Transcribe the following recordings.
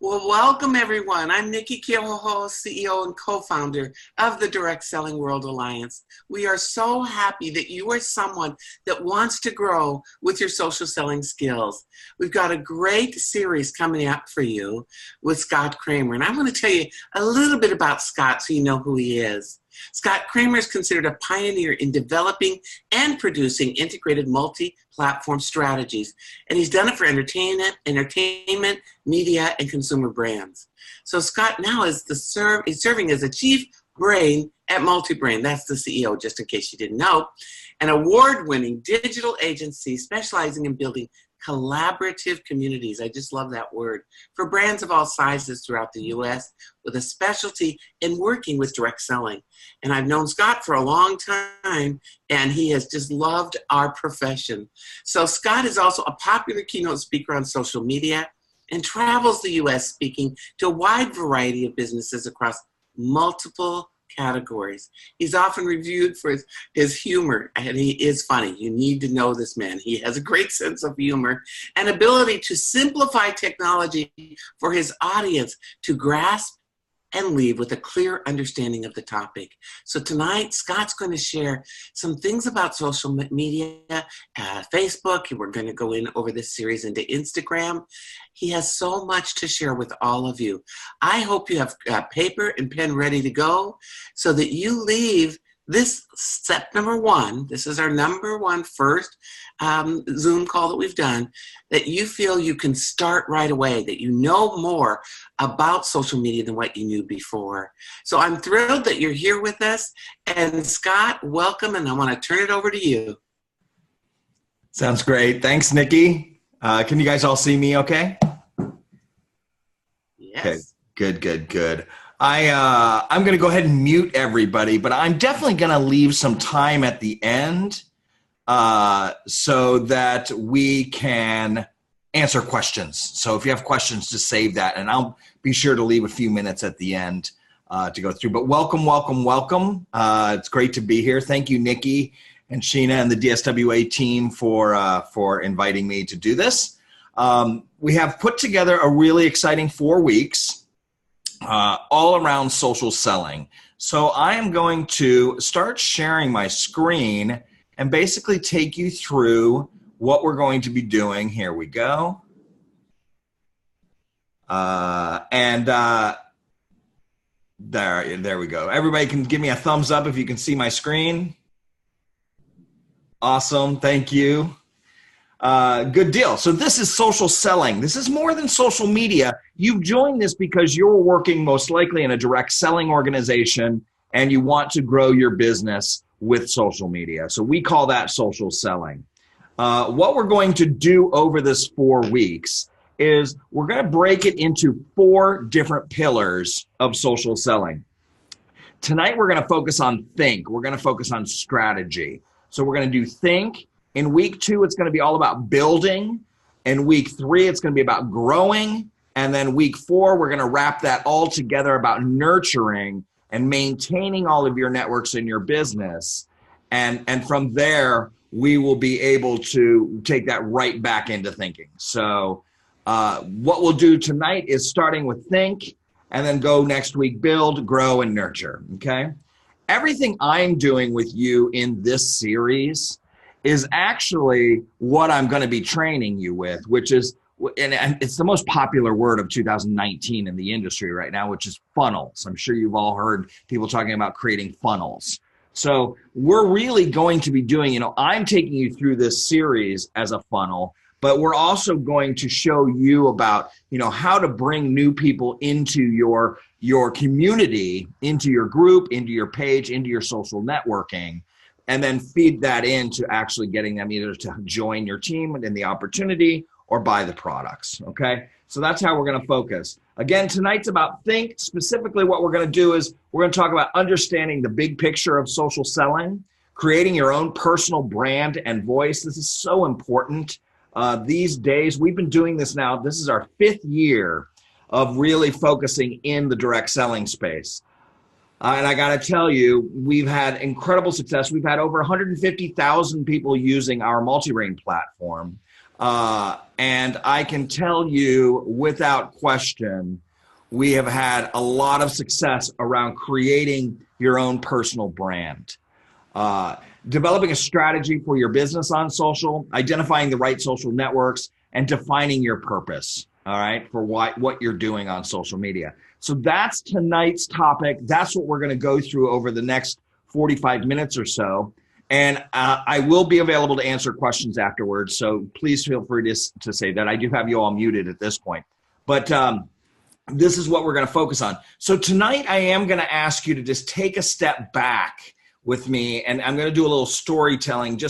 Well, welcome everyone. I'm Nikki Kehoho, CEO and co-founder of the Direct Selling World Alliance. We are so happy that you are someone that wants to grow with your social selling skills. We've got a great series coming up for you with Scott Kramer, and I'm going to tell you a little bit about Scott so you know who he is. Scott Kramer is considered a pioneer in developing and producing integrated multi-platform strategies, and he's done it for entertainment, media, and consumer brands. So Scott now is he's serving as the chief brain at Multibrain. That's the CEO, just in case you didn't know, an award-winning digital agency specializing in building collaborative communities. I just love that word, for brands of all sizes throughout the US, with a specialty in working with direct selling. And I've known Scott for a long time, and he has just loved our profession. So Scott is also a popular keynote speaker on social media and travels the US speaking to a wide variety of businesses across multiple categories. He's often reviewed for his humor, and he is funny. You need to know this man. He has a great sense of humor and ability to simplify technology for his audience to grasp and leave with a clear understanding of the topic. So tonight, Scott's going to share some things about social media, Facebook. We're going to go in over this series into Instagram. He has so much to share with all of you. I hope you have paper and pen ready to go so that you leave this step number one. This is our number one first Zoom call that we've done, that you feel you can start right away, that you know more about social media than what you knew before. So I'm thrilled that you're here with us. And Scott, welcome, and I want to turn it over to you. Sounds great. Thanks, Nikki. Can you guys all see me okay? Yes. Okay. Good. I'm going to go ahead and mute everybody, but I'm definitely going to leave some time at the end so that we can answer questions. So if you have questions, just save that, and I'll be sure to leave a few minutes at the end to go through. But welcome. It's great to be here. Thank you, Nikki and Sheena and the DSWA team for inviting me to do this. We have put together a really exciting 4 weeks all around social selling. So I am going to start sharing my screen and basically take you through what we're going to be doing. Here we go. There we go. Everybody can give me a thumbs up if you can see my screen. Awesome, thank you. Good deal. So this is social selling. This is more than social media. You've joined this because you're working most likely in a direct selling organization and you want to grow your business with social media. So we call that social selling. What we're going to do over this 4 weeks is we're going to break it into 4 different pillars of social selling. Tonight, we're going to focus on think. We're going to focus on strategy. So we're going to do think. In week 2, it's going to be all about building. In week 3, it's going to be about growing. And then week 4, we're going to wrap that all together about nurturing and maintaining all of your networks in your business. And from there, we will be able to take that right back into thinking. So what we'll do tonight is starting with think, and then go next week, build, grow, and nurture, okay? Everything I'm doing with you in this series is actually what I'm going to be training you with, which is, and it's the most popular word of 2019 in the industry right now, which is funnels. I'm sure you've all heard people talking about creating funnels. So we're really going to be doing, I'm taking you through this series as a funnel, but we're also going to show you about, how to bring new people into your community, into your group, into your page, into your social networking, and then feed that into actually getting them either to join your team and the opportunity or buy the products, okay? So that's how we're gonna focus. Again, tonight's about think. Specifically, what we're gonna do is we're gonna talk about understanding the big picture of social selling, creating your own personal brand and voice. This is so important. These days, we've been doing this now. This is our 5th year of really focusing in the direct selling space. And I got to tell you, we've had incredible success. We've had over 150,000 people using our Multibrain platform. And I can tell you without question, we have had a lot of success around creating your own personal brand. Developing a strategy for your business on social, identifying the right social networks, and defining your purpose, all right, for what you're doing on social media. So that's tonight's topic. That's what we're going to go through over the next 45 minutes or so. And I will be available to answer questions afterwards. So please feel free to say that. I do have you all muted at this point. But this is what we're going to focus on. So tonight I am going to ask you to just take a step back with me, and I'm going to do a little storytelling.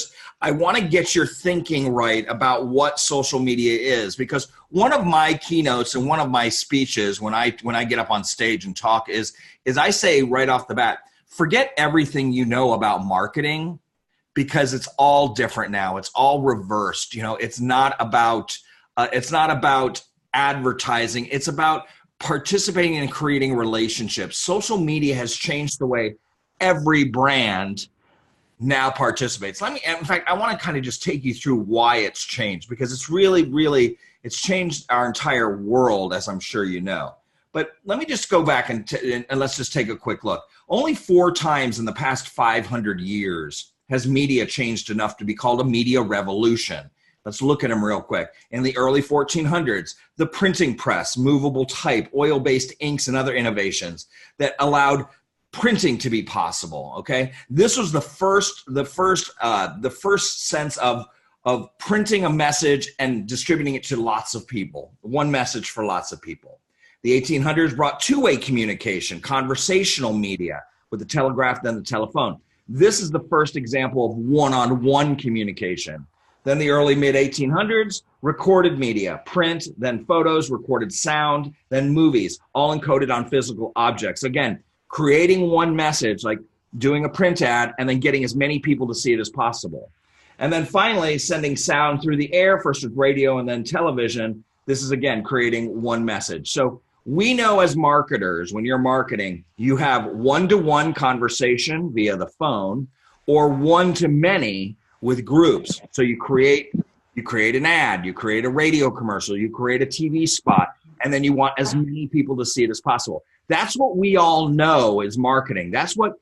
I want to get your thinking right about what social media is, because one of my keynotes and one of my speeches when I get up on stage and talk is I say right off the bat, forget everything you know about marketing, because it's all different now. It's all reversed. It's not about advertising. It's about participating in creating relationships. Social media has changed the way every brand now participates. In fact, I want to kind of just take you through why it's changed, because it's really, it's changed our entire world, as I'm sure you know. But let me just go back and let's just take a quick look. Only 4 times in the past 500 years has media changed enough to be called a media revolution. Let's look at them real quick. In the early 1400s, the printing press, movable type, oil-based inks, and other innovations that allowed printing to be possible. Okay, this was the first sense of printing a message and distributing it to lots of people. One message for lots of people. The 1800s brought two-way communication, conversational media with the telegraph, then the telephone. This is the first example of one-on-one communication. Then the early mid-1800s, recorded media, print, then photos, recorded sound, then movies, all encoded on physical objects. Again, creating one message, like doing a print ad and then getting as many people to see it as possible. And then finally, sending sound through the air, first with radio and then television. This is, again, creating one message. So we know as marketers, when you're marketing, you have one-to-one conversation via the phone or one-to-many with groups. So you create an ad, you create a radio commercial, you create a TV spot, and then you want as many people to see it as possible. That's what we all know is marketing. That's what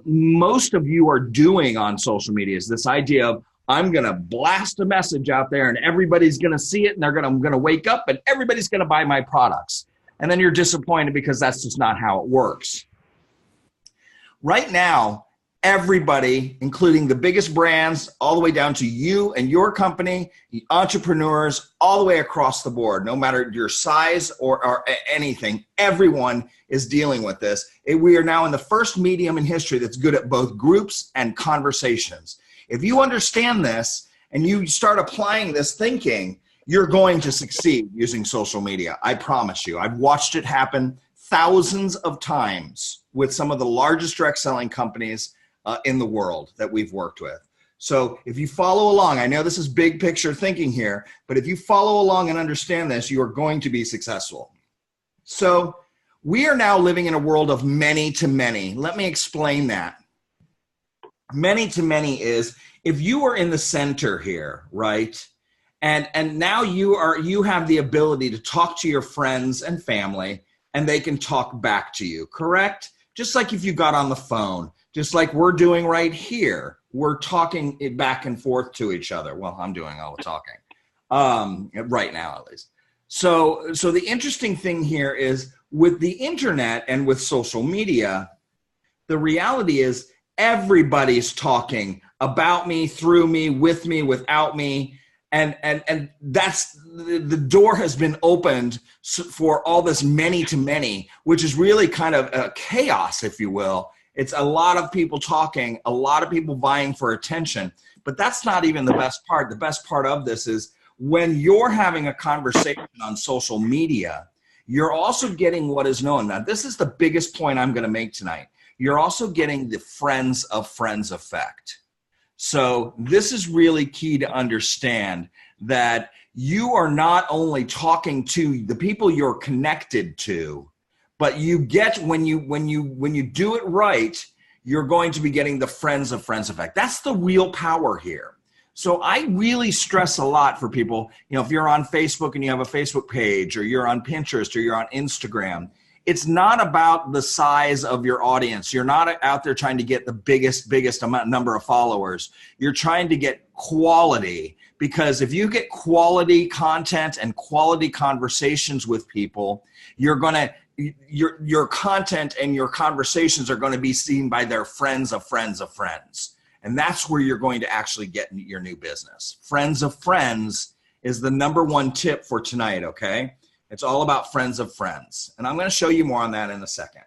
most of you are doing on social media, is this idea of, I'm going to blast a message out there and everybody's going to see it and I'm going to wake up and everybody's going to buy my products. And then you're disappointed because that's just not how it works. Right now, everybody, including the biggest brands, all the way down to you and your company, the entrepreneurs, all the way across the board, no matter your size or anything, everyone is dealing with this. We are now in the first medium in history that's good at both groups and conversations. If you understand this and you start applying this thinking, you're going to succeed using social media. I promise you. I've watched it happen thousands of times with some of the largest direct selling companies in the world that we've worked with. So if you follow along, I know this is big picture thinking here, but if you follow along and understand this, you are going to be successful. So we are now living in a world of many to many. Let me explain that. Many to many is, if you are in the center here, right? And now you have the ability to talk to your friends and family and they can talk back to you, correct? Just like if you got on the phone, just like we're doing right here, we're talking it back and forth to each other. Well, I'm doing all the talking right now, at least. So the interesting thing here is, with the internet and with social media, the reality is everybody's talking about me, through me, with me, without me. And that's the door has been opened for all this many to many, which is really kind of a chaos, if you will. It's a lot of people talking, a lot of people vying for attention, but that's not even the best part. The best part of this is when you're having a conversation on social media, you're also getting what is known. Now, this is the biggest point I'm going to make tonight. You're also getting the friends of friends effect. So this is really key to understand, that you are not only talking to the people you're connected to, but you get, when you do it right, you're going to be getting the friends of friends effect. That's the real power here. So I really stress a lot for people, if you're on Facebook and you have a Facebook page, or you're on Pinterest, or you're on Instagram, it's not about the size of your audience. You're not out there trying to get the biggest number of followers. You're trying to get quality, because if you get quality content and quality conversations with people, your content and your conversations are going to be seen by their friends of friends of friends. And that's where you're going to actually get your new business. Friends of friends is the number one tip for tonight, okay? It's all about friends of friends. And I'm going to show you more on that in a second.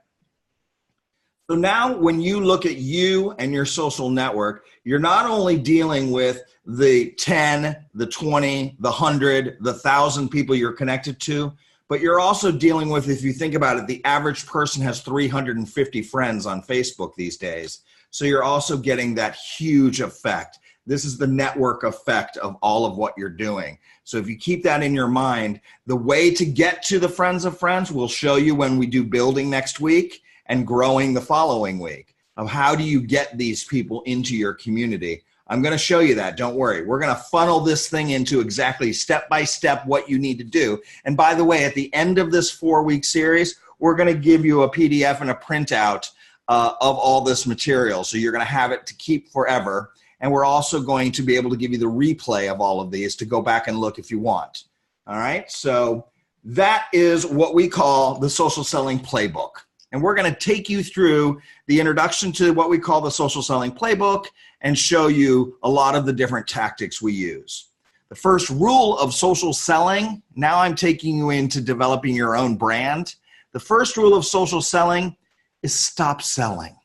So now when you look at you and your social network, you're not only dealing with the 10, the 20, the 100, the 1,000 people you're connected to, but you're also dealing with, if you think about it, the average person has 350 friends on Facebook these days. So you're also getting that huge effect. This is the network effect of all of what you're doing. So if you keep that in your mind, the way to get to the friends of friends, we'll show you when we do building next week and growing the following week, of how do you get these people into your community. I'm going to show you that. Don't worry. We're going to funnel this thing into exactly step by step what you need to do. And by the way, at the end of this 4-week series, we're going to give you a PDF and a printout of all this material. So you're going to have it to keep forever. And we're also going to be able to give you the replay of all of these to go back and look if you want. All right. So that is what we call the social selling playbook. And we're going to take you through the introduction to what we call the social selling playbook and show you a lot of the different tactics we use. The first rule of social selling, now I'm taking you into developing your own brand. The first rule of social selling is stop selling.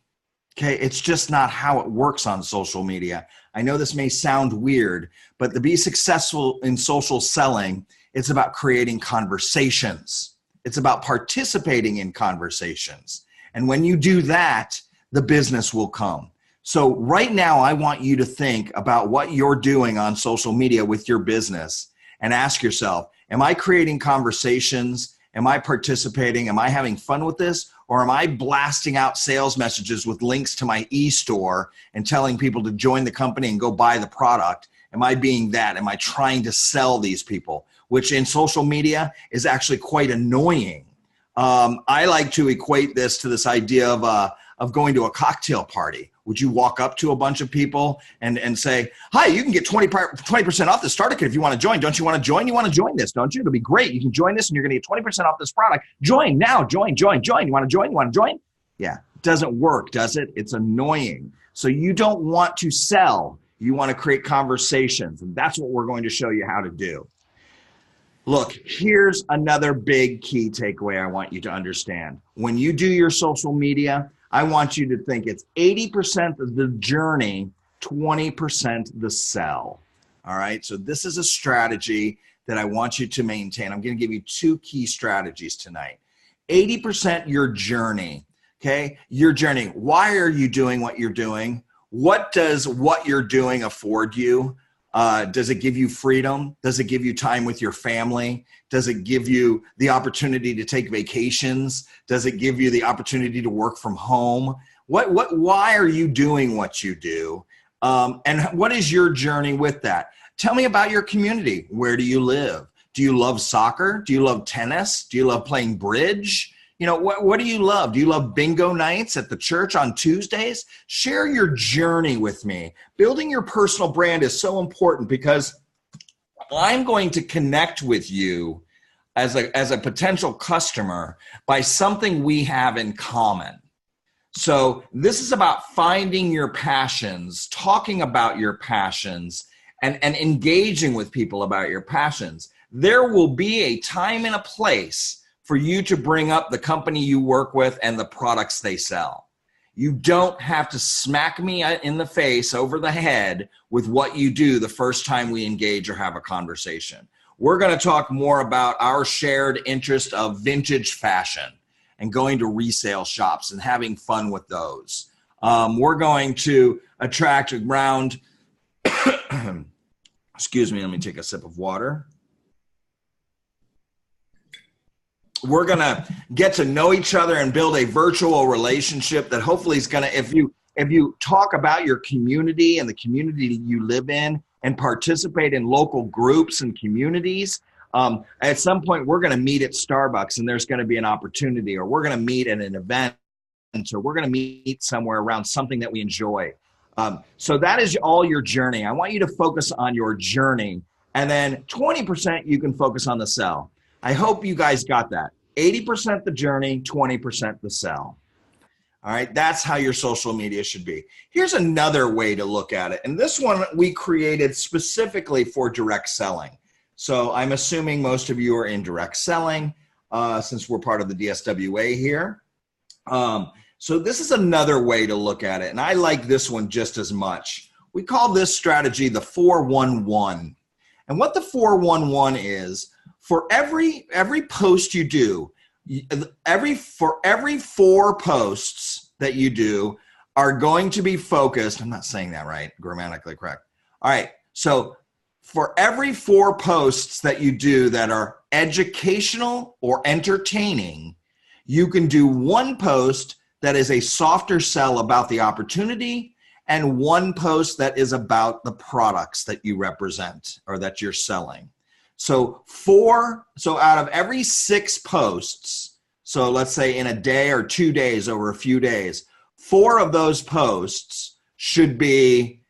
Okay, it's just not how it works on social media. I know this may sound weird, but to be successful in social selling, it's about creating conversations. It's about participating in conversations. And when you do that, the business will come. So right now, I want you to think about what you're doing on social media with your business and ask yourself, am I creating conversations? Am I participating? Am I having fun with this? Or am I blasting out sales messages with links to my e-store and telling people to join the company and go buy the product? Am I being that? Am I trying to sell these people? Which in social media is actually quite annoying. I like to equate this to this idea of going to a cocktail party. Would you walk up to a bunch of people and say, hi, you can get 20% off the starter kit if you want to join. Don't you want to join? You want to join this, don't you? It'll be great. You can join this and you're going to get 20% off this product. Join now. Join. You want to join? You want to join? Yeah. It doesn't work, does it? It's annoying. So you don't want to sell. You want to create conversations. And that's what we're going to show you how to do. Look, here's another big key takeaway I want you to understand. When you do your social media, I want you to think it's 80% of the journey, 20% the sell. All right. So this is a strategy that I want you to maintain. I'm going to give you 2 key strategies tonight. 80% your journey. Okay. Your journey. Why are you doing what you're doing? What does what you're doing afford you? Does it give you freedom? Does it give you time with your family? Does it give you the opportunity to take vacations? Does it give you the opportunity to work from home? Why are you doing what you do? And what is your journey with that? Tell me about your community. Where do you live? Do you love soccer? Do you love tennis? Do you love playing bridge? What do you love? Do you love bingo nights at the church on Tuesdays? Share your journey with me. Building your personal brand is so important because I'm going to connect with you as a potential customer by something we have in common. So this is about finding your passions, talking about your passions, and engaging with people about your passions. There will be a time and a place for you to bring up the company you work with and the products they sell. You don't have to smack me in the face over the head with what you do the first time we engage or have a conversation. We're going to talk more about our shared interest of vintage fashion and going to resale shops and having fun with those. We're going to attract around, excuse me, let me take a sip of water. We're going to get to know each other and build a virtual relationship that hopefully is going to, if you talk about your community and the community you live in, and participate in local groups and communities. At some point, we're going to meet at Starbucks and there's going to be an opportunity, or we're going to meet at an event, or we're going to meet somewhere around something that we enjoy. So that is all your journey. I want you to focus on your journey, and then 20% you can focus on the sell. I hope you guys got that. 80% the journey, 20% the sell. All right, that's how your social media should be. Here's another way to look at it. And this one we created specifically for direct selling. So I'm assuming most of you are in direct selling since we're part of the DSWA here. So this is another way to look at it. And I like this one just as much. We call this strategy the 411. And what the 411 is, for every post you do, for every 4 posts that you do are going to be focused. I'm not saying that right, grammatically correct. All right, so for every 4 posts that you do that are educational or entertaining, you can do 1 post that is a softer sell about the opportunity, and 1 post that is about the products that you represent or that you're selling. So out of every 6 posts, so let's say in a day or 2 days, over a few days, 4 of those posts should be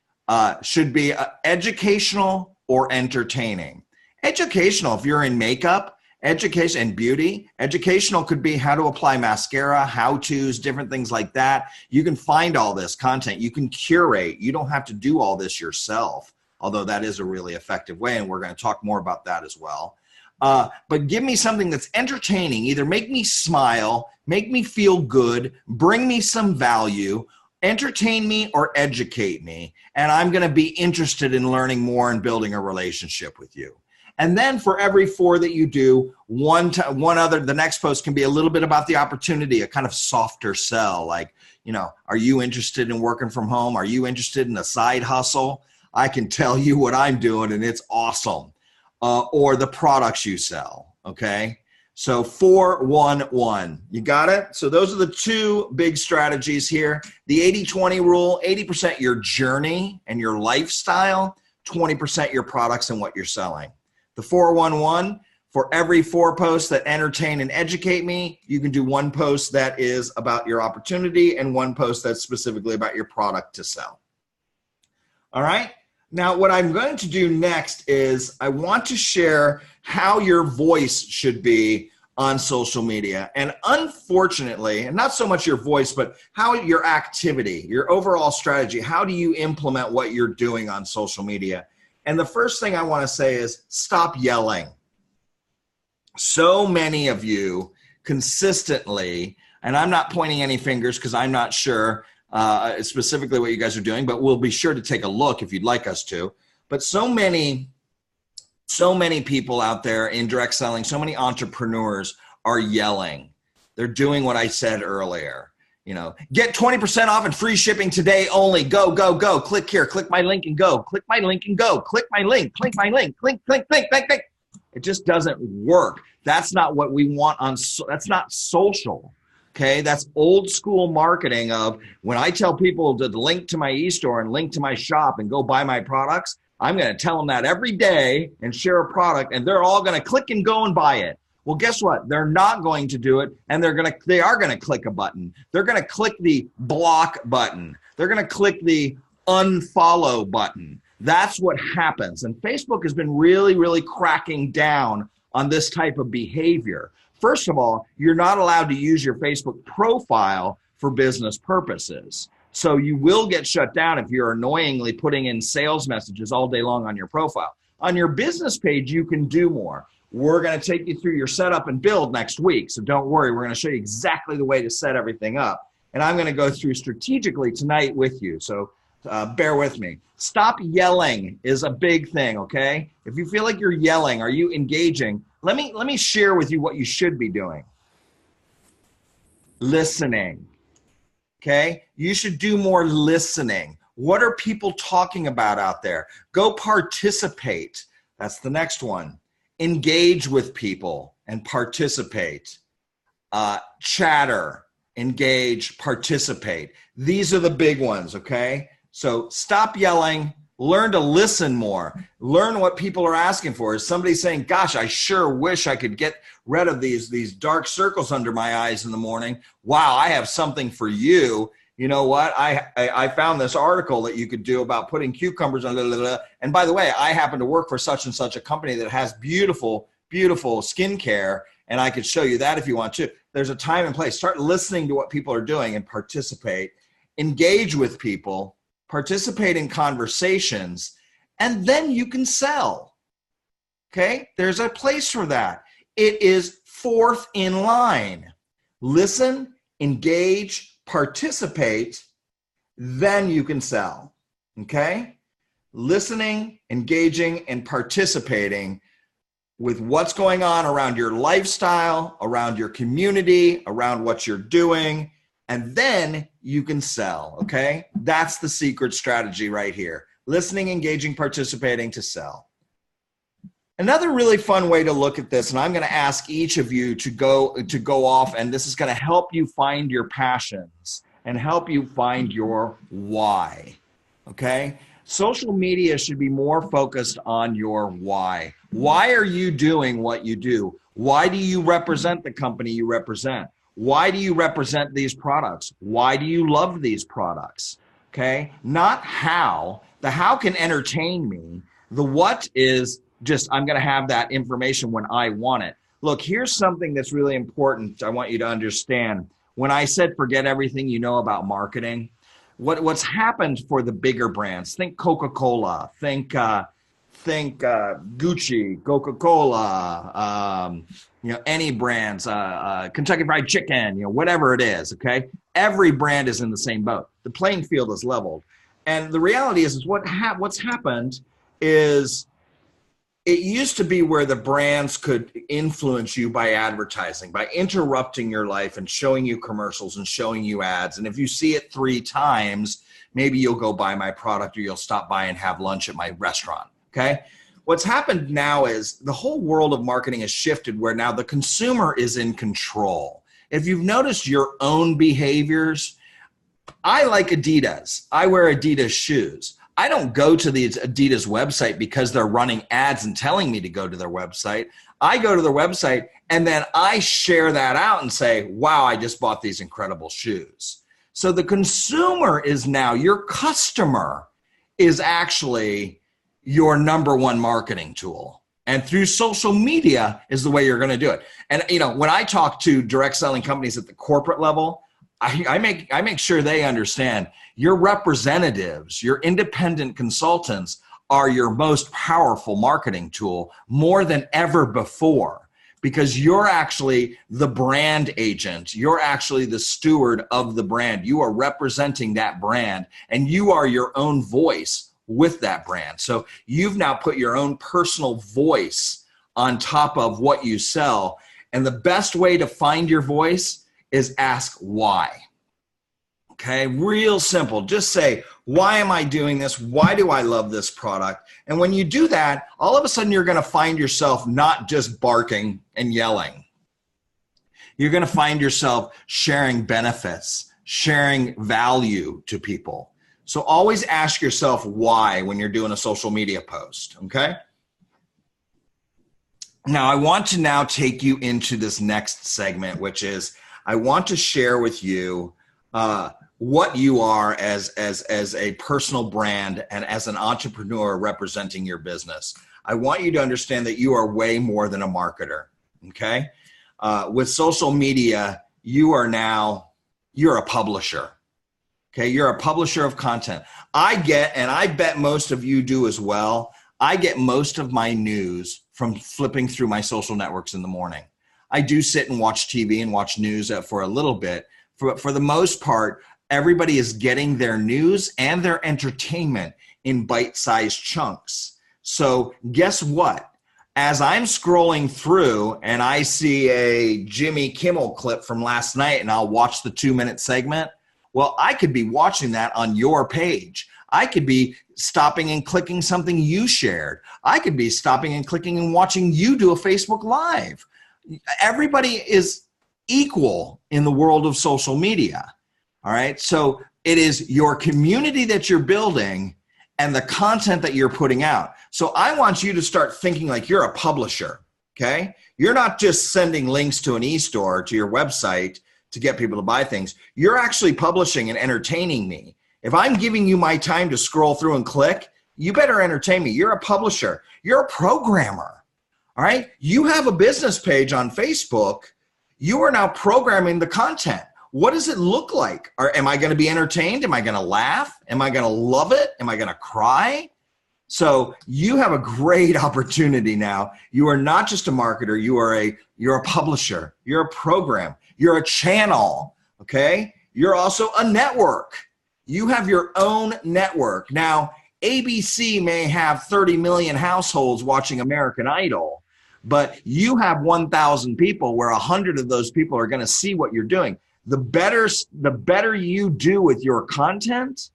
educational or entertaining. Educational, if you're in makeup, education and beauty. Educational could be how to apply mascara, how-tos, different things like that. You can find all this content. You can curate. You don't have to do all this yourself, although that is a really effective way, and we're going to talk more about that as well. But give me something that's entertaining. Either make me smile, make me feel good, bring me some value, entertain me, or educate me, and I'm going to be interested in learning more and building a relationship with you. And then for every 4 that you do, the next post can be a little bit about the opportunity, a kind of softer sell, like, are you interested in working from home? Are you interested in a side hustle? I can tell you what I'm doing and it's awesome. Or the products you sell, okay? So 411, you got it? So those are the 2 big strategies here. The 80-20 rule, 80% your journey and your lifestyle, 20% your products and what you're selling. The 411, for every 4 posts that entertain and educate me, you can do 1 post that is about your opportunity and 1 post that's specifically about your product to sell. All right? Now, what I'm going to do next is I want to share how your voice should be on social media. And unfortunately, and not so much your voice, but how your activity, your overall strategy, how do you implement what you're doing on social media? And the first thing I want to say is stop yelling. So many of you consistently, and I'm not pointing any fingers because I'm not sure specifically what you guys are doing, but we'll be sure to take a look if you'd like us to. But so many people out there in direct selling, so many entrepreneurs are yelling. They're doing what I said earlier. Get 20% off and free shipping today only. Go, go, go. Click here. Click my link and go. Click my link and go. Click my link. Click my link. Click, click, click, click, click. It just doesn't work. That's not what we want that's not social. Okay, that's old school marketing of when I tell people to link to my e-store and link to my shop and go buy my products, I'm going to tell them that every day and share a product, and they're all going to click and go and buy it. Well, guess what? They're not going to do it, and they are going to click a button. They're going to click the block button. They're going to click the unfollow button. That's what happens. And Facebook has been really, really cracking down on this type of behavior. First of all, you're not allowed to use your Facebook profile for business purposes. So you will get shut down if you're annoyingly putting in sales messages all day long on your profile. On your business page, you can do more. We're going to take you through your setup and build next week. So don't worry, we're going to show you exactly the way to set everything up. And I'm going to go through strategically tonight with you. So bear with me. Stop yelling is a big thing, okay? If you feel like you're yelling, are you engaging? Let me share with you what you should be doing. Listening, okay? You should do more listening. What are people talking about out there? Go participate. That's the next one. Engage with people and participate. Chatter, engage, participate. These are the big ones, okay? So stop yelling, Learn to listen more. Learn what people are asking for. Is somebody saying, gosh, I sure wish I could get rid of these dark circles under my eyes in the morning. Wow, I have something for you. You know what? I found this article that you could do about putting cucumbers on, and by the way, I happen to work for such and such a company that has beautiful, beautiful skincare, and I could show you that if you want to. There's a time and place. Start listening to what people are doing and participate. Engage with people, participate in conversations, and then you can sell. Okay? There's a place for that. It is fourth in line. Listen, engage, participate, then you can sell. Okay? Listening, engaging, and participating with what's going on around your lifestyle, around your community, around what you're doing, and then you can sell. Okay? That's the secret strategy right here. Listening, engaging, participating to sell. Another really fun way to look at this, and I'm going to ask each of you to go off, and this is going to help you find your passions and help you find your why. Okay? Social media should be more focused on your why. Why are you doing what you do? Why do you represent the company you represent? Why do you represent these products? Why do you love these products? Okay? Not how. The how can entertain me. The what is just, I'm going to have that information when I want it. Look, here's something that's really important I want you to understand. When I said forget everything you know about marketing, what's happened for the bigger brands, think Coca-Cola, think Gucci, Coca-Cola, any brands, Kentucky Fried Chicken, whatever it is, okay? Every brand is in the same boat. The playing field is leveled. And the reality is what's happened is it used to be where the brands could influence you by advertising, by interrupting your life and showing you commercials and showing you ads. And if you see it 3 times, maybe you'll go buy my product or you'll stop by and have lunch at my restaurant, okay? What's happened now is the whole world of marketing has shifted where now the consumer is in control. If you've noticed your own behaviors, I like Adidas. I wear Adidas shoes. I don't go to the Adidas website because they're running ads and telling me to go to their website. I go to their website and then I share that out and say, wow, I just bought these incredible shoes. So the consumer is now, your customer is actually your number one marketing tool. And through social media is the way you're going to do it. And when I talk to direct selling companies at the corporate level, I make sure they understand your representatives, your independent consultants are your most powerful marketing tool more than ever before, because you're actually the brand agent. You're actually the steward of the brand. You are representing that brand and you are your own voice with that brand. So you've now put your own personal voice on top of what you sell. And the best way to find your voice is ask why. Okay, real simple. Just say, why am I doing this? Why do I love this product? And when you do that, all of a sudden you're going to find yourself not just barking and yelling. You're going to find yourself sharing benefits, sharing value to people. So always ask yourself why when you're doing a social media post, okay? Now, I want to now take you into this next segment, which is I want to share with you what you are as a personal brand and as an entrepreneur representing your business. I want you to understand that you are way more than a marketer, okay? With social media, you're a publisher, okay? You're a publisher of content. And I bet most of you do as well, I get most of my news from flipping through my social networks in the morning. I do sit and watch TV and watch news for a little bit. For the most part, everybody is getting their news and their entertainment in bite-sized chunks. So guess what? As I'm scrolling through and I see a Jimmy Kimmel clip from last night and I'll watch the 2-minute segment, well, I could be watching that on your page. I could be stopping and clicking something you shared. I could be stopping and clicking and watching you do a Facebook Live. Everybody is equal in the world of social media. All right. So it is your community that you're building and the content that you're putting out. So I want you to start thinking like you're a publisher, okay? You're not just sending links to an e-store, to your website to get people to buy things. You're actually publishing and entertaining me. If I'm giving you my time to scroll through and click, you better entertain me. You're a publisher. You're a programmer, all right? You have a business page on Facebook. You are now programming the content. What does it look like? Am I going to be entertained? Am I going to laugh? Am I going to love it? Am I going to cry? So you have a great opportunity now. You are not just a marketer. You're a publisher. You're a program. You're a channel, okay? You're also a network. You have your own network. Now, ABC may have 30 million households watching American Idol, but you have 1,000 people where 100 of those people are going to see what you're doing. The better you do with your content,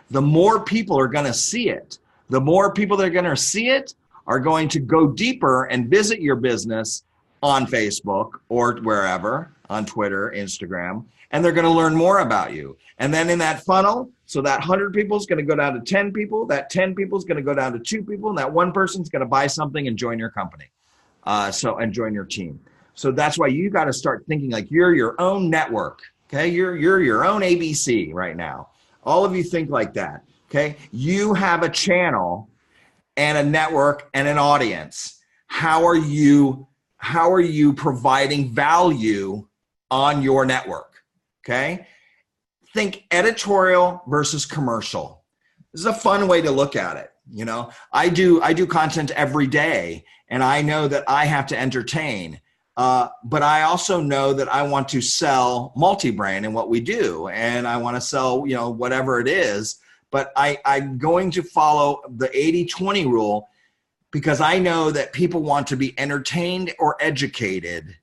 the more people are going to see it. The more people that are going to see it are going to go deeper and visit your business on Facebook or wherever, on Twitter, Instagram, and they're going to learn more about you. And then in that funnel, so that 100 people is going to go down to 10 people, that 10 people is going to go down to 2 people, and that one person is going to buy something and join your company. And join your team. So that's why you got to start thinking like you're your own network, okay? You're your own ABC right now. All of you think like that, okay? You have a channel and a network and an audience. How are you providing value on your network, okay? Think editorial versus commercial. This is a fun way to look at it. You know, I do content every day, and I know that I have to entertain. But I also know that I want to sell multi-brand in what we do, and I want to sell, you know, whatever it is. But I'm going to follow the 80-20 rule because I know that people want to be entertained or educated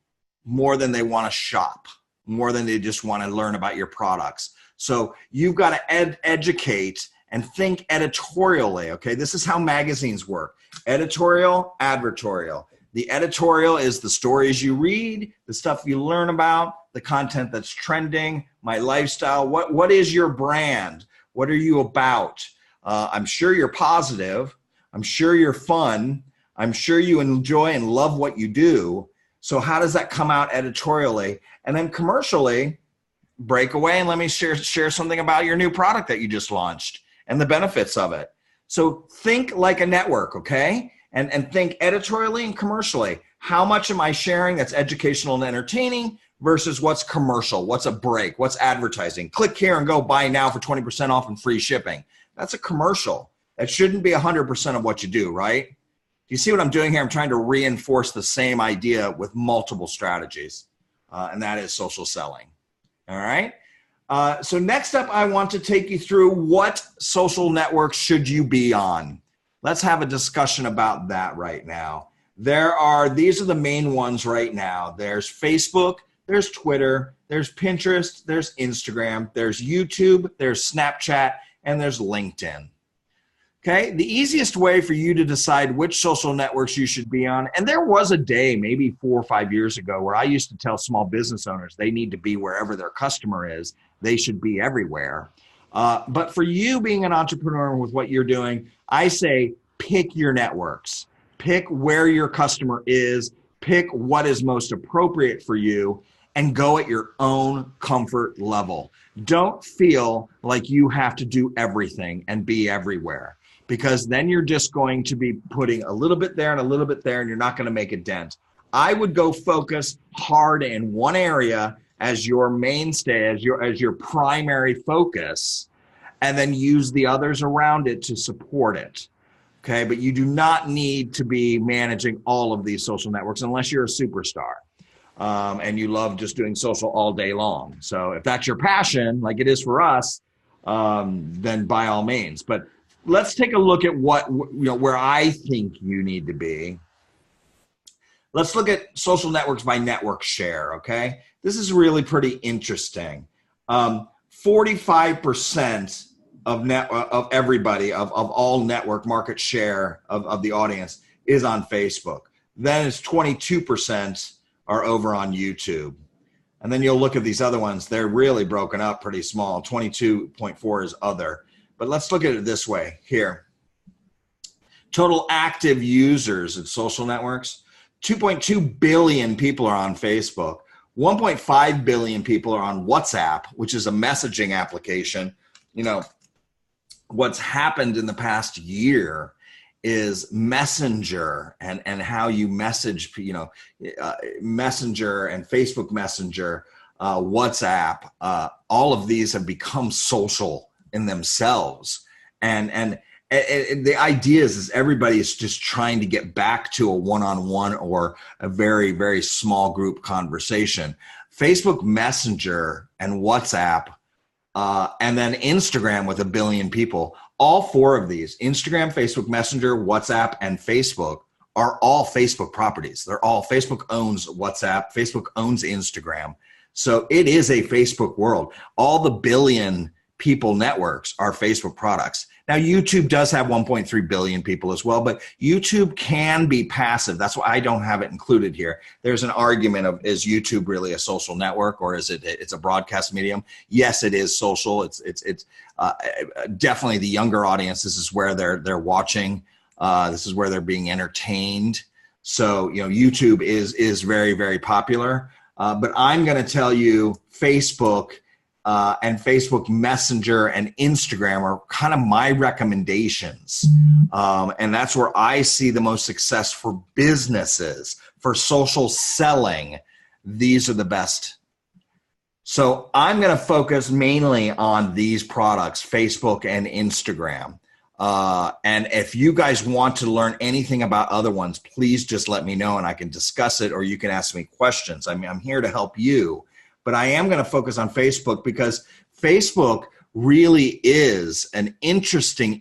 more than they want to shop, more than they just want to learn about your products. So you've got to educate and think editorially, okay? This is how magazines work. Editorial, advertorial. The editorial is the stories you read, the stuff you learn about, the content that's trending, my lifestyle. What is your brand? What are you about? I'm sure you're positive. I'm sure you're fun. I'm sure you enjoy and love what you do. So how does that come out editorially? And then commercially, break away and let me share something about your new product that you just launched and the benefits of it. So think like a network, okay? And think editorially and commercially. How much am I sharing that's educational and entertaining versus what's commercial? What's a break? What's advertising? Click here and go buy now for 20% off and free shipping. That's a commercial. That shouldn't be 100% of what you do, right? Do you see what I'm doing here? I'm trying to reinforce the same idea with multiple strategies, and that is social selling. All right? So next up, I want to take you through what social networks should you be on. Let's have a discussion about that right now. These are the main ones right now. There's Facebook, there's Twitter, there's Pinterest, there's Instagram, there's YouTube, there's Snapchat, and there's LinkedIn. Okay, the easiest way for you to decide which social networks you should be on, and there was a day maybe 4 or 5 years ago where I used to tell small business owners they need to be wherever their customer is. They should be everywhere. But for you being an entrepreneur with what you're doing, I say pick your networks. Pick where your customer is. Pick what is most appropriate for you and go at your own comfort level. Don't feel like you have to do everything and be everywhere, because then you're just going to be putting a little bit there and a little bit there, and you're not going to make a dent. I would go focus hard in one area as your mainstay, as your primary focus, and then use the others around it to support it. Okay, but you do not need to be managing all of these social networks unless you're a superstar and you love just doing social all day long. So if that's your passion, like it is for us, then by all means. But let's take a look at where I think you need to be. Let's look at social networks by network share, okay? This is really pretty interesting. 45% of everybody, of all network market share of the audience is on Facebook. Then it's 22% are over on YouTube. And then you'll look at these other ones. They're really broken up pretty small. 22.4 is other. But let's look at it this way here. Total active users at social networks, 2.2 billion people are on Facebook. 1.5 billion people are on WhatsApp, which is a messaging application. You know, what's happened in the past year is Messenger and how you message, Messenger and Facebook Messenger, WhatsApp, all of these have become social in themselves. And the idea is everybody is just trying to get back to a one-on-one or a very, very small group conversation. Facebook Messenger and WhatsApp, and then Instagram with 1 billion people, all four of these, Instagram, Facebook Messenger, WhatsApp, and Facebook, are all Facebook properties. They're all, Facebook owns WhatsApp, Facebook owns Instagram. So it is a Facebook world. All the billion people networks are Facebook products. Now, YouTube does have 1.3 billion people as well, but YouTube can be passive. That's why I don't have it included here. There's an argument of, is YouTube really a social network, or is it's a broadcast medium? Yes, it is social. It's definitely the younger audience. This is where they're watching. This is where they're being entertained. So, YouTube is very, very popular. But I'm going to tell you, Facebook and Facebook Messenger and Instagram are kind of my recommendations. And that's where I see the most success for businesses, for social selling. These are the best. So I'm going to focus mainly on these products, Facebook and Instagram. And if you guys want to learn anything about other ones, please just let me know and I can discuss it, or you can ask me questions. I mean, I'm here to help you. But I am going to focus on Facebook because Facebook really is an interesting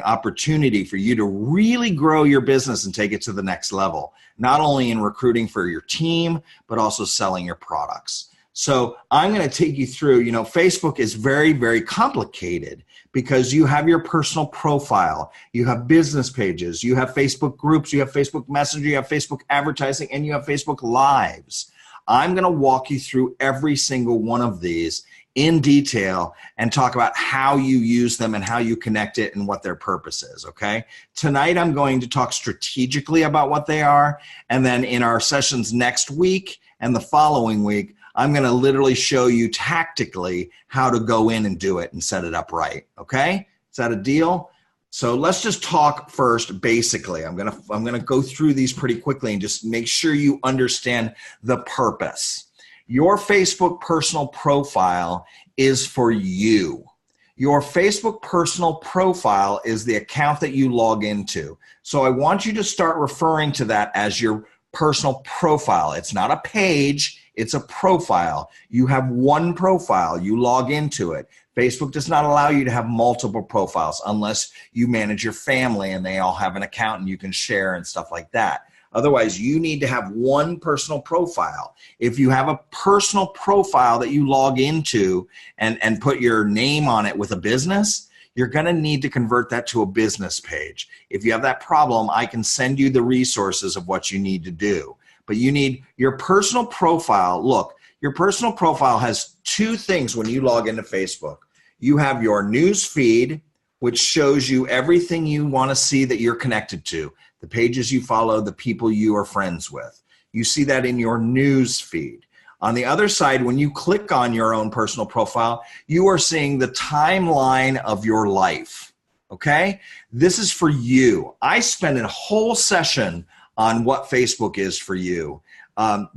opportunity for you to really grow your business and take it to the next level, not only in recruiting for your team, but also selling your products. So I'm going to take you through, Facebook is very, very complicated because you have your personal profile, you have business pages, you have Facebook groups, you have Facebook Messenger, you have Facebook advertising, and you have Facebook Lives. I'm going to walk you through every single one of these in detail and talk about how you use them and how you connect it and what their purpose is, okay? Tonight, I'm going to talk strategically about what they are, and then in our sessions next week and the following week, I'm going to literally show you tactically how to go in and do it and set it up right, okay? Is that a deal? So let's just talk first basically. I'm gonna go through these pretty quickly and just make sure you understand the purpose. Your Facebook personal profile is for you. Your Facebook personal profile is the account that you log into. So I want you to start referring to that as your personal profile. It's not a page, it's a profile. You have one profile, you log into it. Facebook does not allow you to have multiple profiles unless you manage your family and they all have an account and you can share and stuff like that. Otherwise, you need to have one personal profile. If you have a personal profile that you log into and put your name on it with a business, you're going to need to convert that to a business page. If you have that problem, I can send you the resources of what you need to do. But you need your personal profile. Look, your personal profile has two things when you log into Facebook. You have your news feed, which shows you everything you want to see that you're connected to, the pages you follow, the people you are friends with. You see that in your news feed. On the other side, when you click on your own personal profile, you are seeing the timeline of your life, okay? This is for you. I spent a whole session on what Facebook is for you.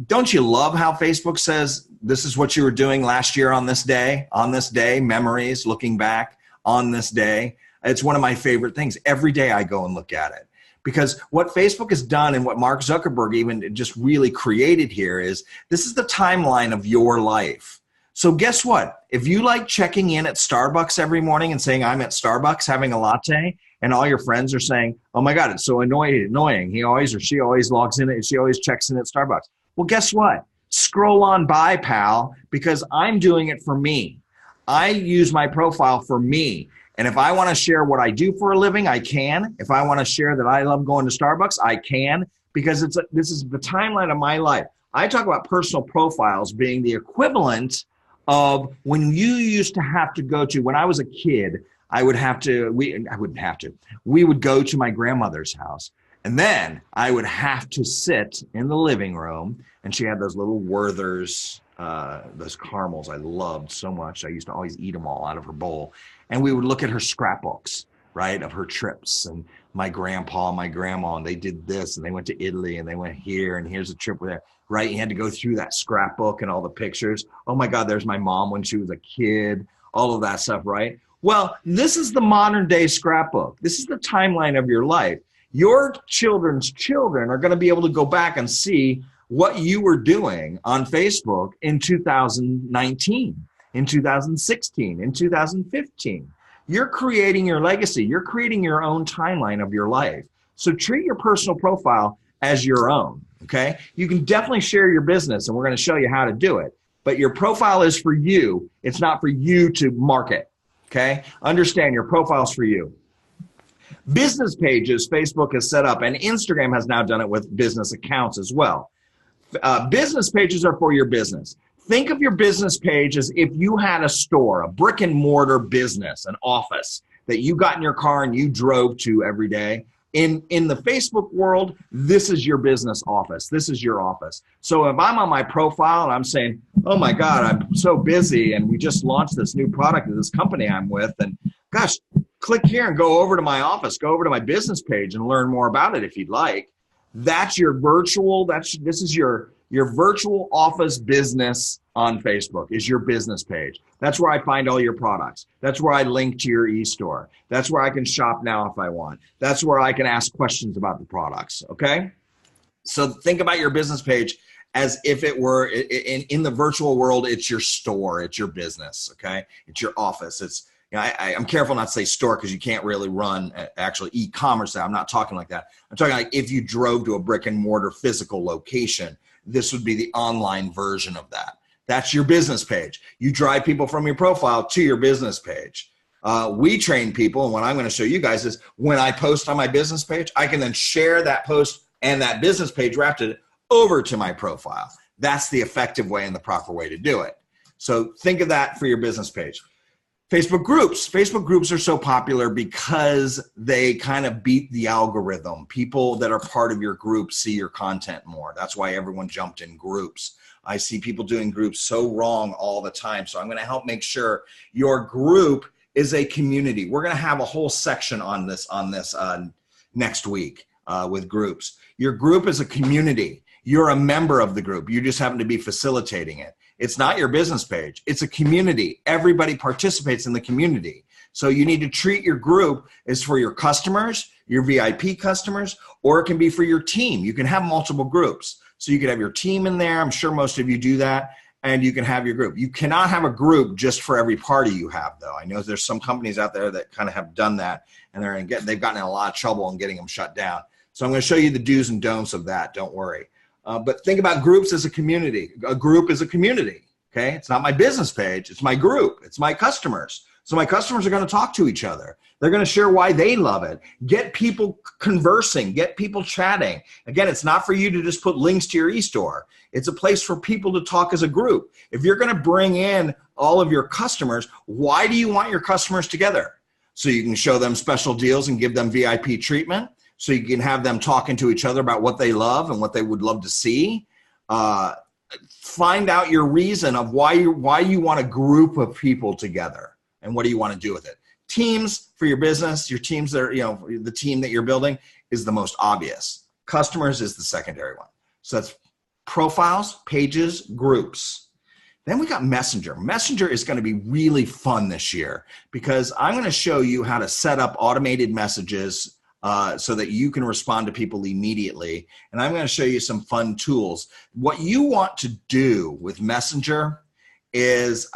Don't you love how Facebook says, this is what you were doing last year on this day, memories, looking back on this day. It's one of my favorite things. Every day I go and look at it. Because what Facebook has done and what Mark Zuckerberg even just really created here is this is the timeline of your life. So guess what? If you like checking in at Starbucks every morning and saying, I'm at Starbucks having a latte, and all your friends are saying, oh my God, it's so annoying. He always or she always logs in, she always checks in at Starbucks. Well, guess what? Scroll on by, pal, because I'm doing it for me. I use my profile for me. And if I want to share what I do for a living, I can. If I want to share that I love going to Starbucks, I can, because this is the timeline of my life. I talk about personal profiles being the equivalent of when you used to have to go to, when I was a kid, I would have to, I wouldn't have to, we would go to my grandmother's house, and then I would have to sit in the living room, and she had those little Werther's, those caramels I loved so much. I used to always eat them all out of her bowl. And we would look at her scrapbooks, right, of her trips, and my grandpa and my grandma, and they did this, and they went to Italy, and they went here, and here's a trip with that, right? You had to go through that scrapbook and all the pictures. Oh my God, there's my mom when she was a kid, all of that stuff, right? Well, this is the modern day scrapbook. This is the timeline of your life. Your children's children are going to be able to go back and see what you were doing on Facebook in 2019, in 2016, in 2015. You're creating your legacy. You're creating your own timeline of your life. So treat your personal profile as your own, okay? You can definitely share your business, and we're going to show you how to do it. But your profile is for you. It's not for you to market, okay? Understand your profile is for you. Business pages Facebook has set up, and Instagram has now done it with business accounts as well. Business pages are for your business. Think of your business page as if you had a store, a brick and mortar business, an office that you got in your car and you drove to every day. In the Facebook world, this is your business office. This is your office. So if I'm on my profile and I'm saying, oh my God, I'm so busy and we just launched this new product at this company I'm with, and gosh, click here and go over to my office, go over to my business page and learn more about it if you'd like. That's your virtual, this is your virtual office business on Facebook is your business page. That's where I find all your products. That's where I link to your e-store. That's where I can shop now if I want. That's where I can ask questions about the products, okay? So think about your business page as if it were in the virtual world, it's your store, it's your business, okay? It's your office. It's, you know, I'm careful not to say store because you can't really run actually e-commerce. I'm not talking like that. I'm talking like if you drove to a brick and mortar physical location, this would be the online version of that. That's your business page. You drive people from your profile to your business page. We train people, and what I'm going to show you guys is when I post on my business page, I can then share that post and that business page wrapped it over to my profile. That's the effective way and the proper way to do it. So think of that for your business page. Facebook groups. Facebook groups are so popular because they kind of beat the algorithm. People that are part of your group see your content more. That's why everyone jumped in groups. I see people doing groups so wrong all the time. So I'm going to help make sure your group is a community. We're going to have a whole section on this next week with groups. Your group is a community. You're a member of the group. You just happen to be facilitating it. It's not your business page. It's a community. Everybody participates in the community. So you need to treat your group as for your customers, your VIP customers, or it can be for your team. You can have multiple groups. So you can have your team in there. I'm sure most of you do that. And you can have your group. You cannot have a group just for every party you have, though. I know there's some companies out there that kind of have done that, and they've gotten in a lot of trouble in getting them shut down. So I'm going to show you the do's and don'ts of that. Don't worry. But think about groups as a community. A group is a community, okay? It's not my business page. It's my group. It's my customers. So my customers are going to talk to each other. They're going to share why they love it. Get people conversing. Get people chatting. Again, it's not for you to just put links to your e-store. It's a place for people to talk as a group. If you're going to bring in all of your customers, why do you want your customers together? So you can show them special deals and give them VIP treatment. So you can have them talking to each other about what they love and what they would love to see. Find out your reason of why you want a group of people together and what do you want to do with it. Teams for your business, your teams that are, the team that you're building is the most obvious. Customers is the secondary one. So that's profiles, pages, groups. Then we got Messenger. Messenger is going to be really fun this year because I'm going to show you how to set up automated messages so that you can respond to people immediately. And I'm going to show you some fun tools. What you want to do with Messenger is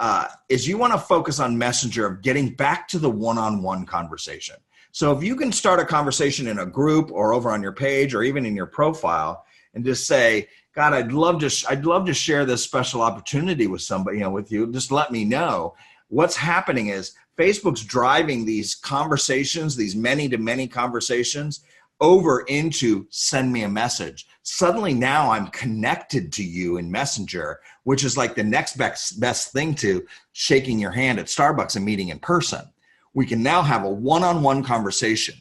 you want to focus on Messenger of getting back to the one-on-one conversation. So if you can start a conversation in a group or over on your page or even in your profile and just say, God, I'd love to share this special opportunity with somebody, with you. Just let me know. What's happening is Facebook's driving these conversations, these many-to-many conversations over into send me a message. Suddenly now I'm connected to you in Messenger, which is like the next best thing to shaking your hand at Starbucks and meeting in person. We can now have a one-on-one conversation.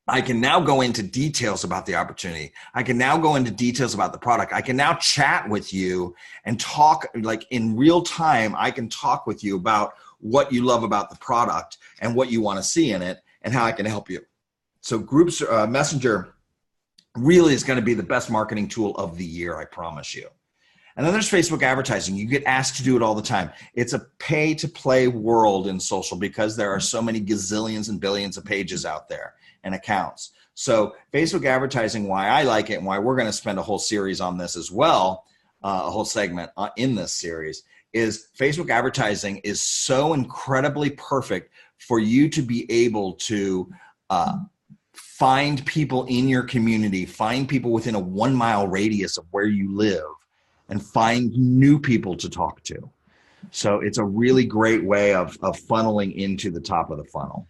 I can now go into details about the opportunity. I can now go into details about the product. I can now chat with you and talk like in real time. I can talk with you about what you love about the product and what you want to see in it and how I can help you. So Groups Messenger really is going to be the best marketing tool of the year, I promise you. And then there's Facebook advertising. You get asked to do it all the time. It's a pay-to-play world in social because there are so many gazillions and billions of pages out there and accounts. So Facebook advertising, why I like it and why we're going to spend a whole series on this as well, a whole segment in this series, is Facebook advertising is so incredibly perfect for you to be able to find people in your community, find people within a 1 mile radius of where you live, and find new people to talk to. So it's a really great way of funneling into the top of the funnel.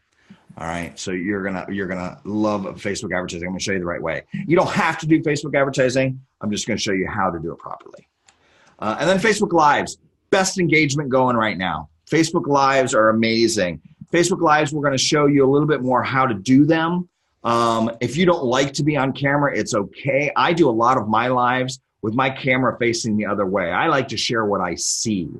All right, so you're gonna love Facebook advertising. I'm gonna show you the right way. You don't have to do Facebook advertising. I'm just gonna show you how to do it properly. And then Facebook Lives, best engagement going right now. Facebook Lives are amazing. Facebook Lives, we're gonna show you a little bit more how to do them. If you don't like to be on camera, it's okay. I do a lot of my lives with my camera facing the other way. I like to share what I see.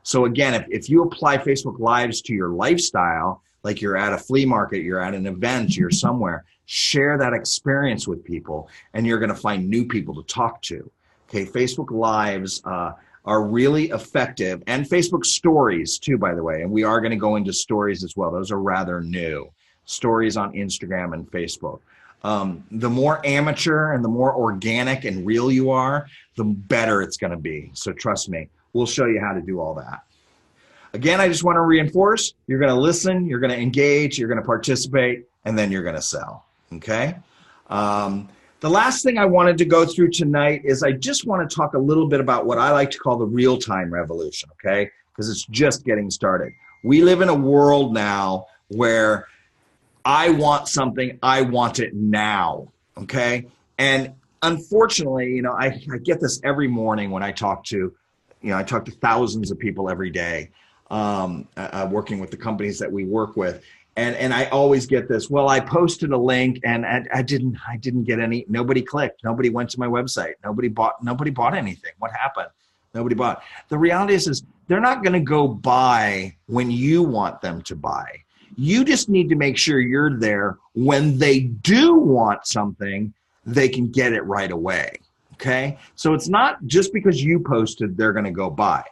So again, if you apply Facebook Lives to your lifestyle, like you're at a flea market, you're at an event, you're somewhere, share that experience with people and you're gonna find new people to talk to. Okay, Facebook Lives are really effective, and Facebook Stories too, by the way, and we are gonna go into stories as well. Those are rather new. Stories on Instagram and Facebook. The more amateur and the more organic and real you are, the better it's going to be. So trust me, we'll show you how to do all that. Again, I just want to reinforce, you're going to listen, you're going to engage, you're going to participate, and then you're going to sell. Okay? The last thing I wanted to go through tonight is I just want to talk a little bit about what I like to call the real-time revolution, okay? Because it's just getting started. We live in a world now where I want something, I want it now, okay? And unfortunately, you know, I get this every morning when I talk to, I talk to thousands of people every day, working with the companies that we work with. And I always get this, well, I posted a link and I didn't get any, nobody clicked, nobody went to my website, nobody bought anything. What happened? Nobody bought. The reality is they're not gonna go buy when you want them to buy. You just need to make sure you're there when they do want something, they can get it right away, okay? So it's not just because you posted, they're gonna go buy.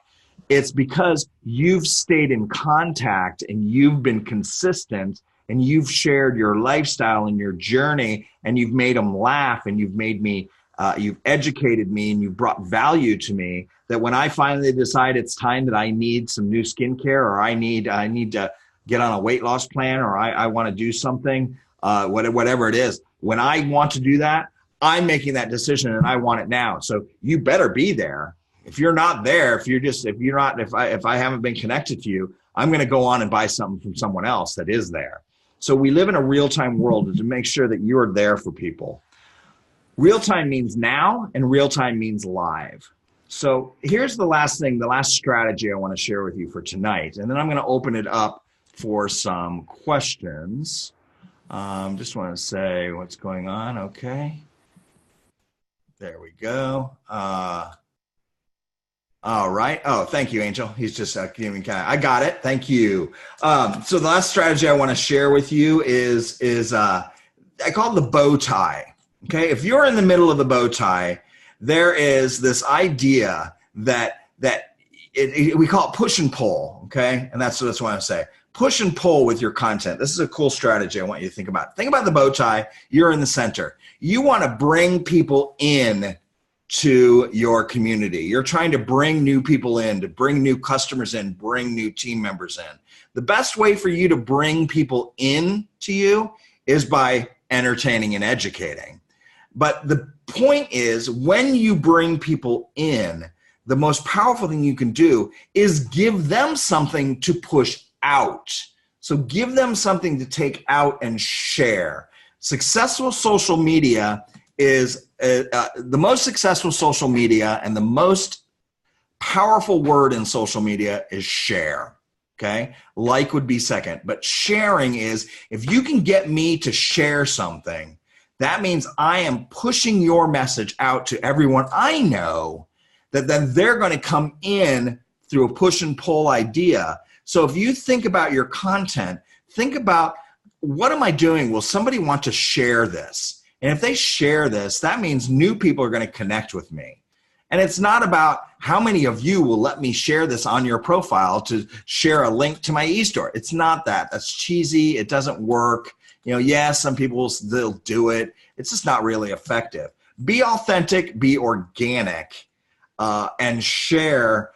It's because you've stayed in contact and you've been consistent and you've shared your lifestyle and your journey and you've made them laugh and you've made me, you've educated me and you've brought value to me, that when I finally decide it's time that I need some new skincare or I need to get on a weight loss plan or I want to do something, whatever it is. When I want to do that, I'm making that decision and I want it now. So you better be there. If you're not there, if I haven't been connected to you, I'm going to go on and buy something from someone else that is there. So we live in a real-time world to make sure that you're there for people. Real-time means now and real-time means live. So here's the last thing, the last strategy I want to share with you for tonight. And then I'm going to open it up for some questions. Just want to say what's going on. Okay. There we go. All right. Oh, thank you, Angel. He's just giving kind of, I got it. Thank you. So the last strategy I want to share with you is I call it the bow tie. Okay. If you're in the middle of the bow tie, there is this idea that we call it push and pull. Okay. And that's what I say. Push and pull with your content. This is a cool strategy I want you to think about. Think about the bow tie. You're in the center. You want to bring people in to your community. You're trying to bring new people in, to bring new customers in, bring new team members in. The best way for you to bring people in to you is by entertaining and educating. But the point is, when you bring people in, the most powerful thing you can do is give them something to push out. So give them something to take out and share. Successful social media is the most successful social media, and the most powerful word in social media is share. Okay. Like would be second, but sharing is, if you can get me to share something, that means I am pushing your message out to everyone I know, that then they're going to come in through a push and pull idea. So if you think about your content, think about, what am I doing? Will somebody want to share this? And if they share this, that means new people are going to connect with me. And it's not about how many of you will let me share this on your profile to share a link to my e-store. It's not that. That's cheesy. It doesn't work. Yeah, some people, they'll do it. It's just not really effective. Be authentic, be organic, and share.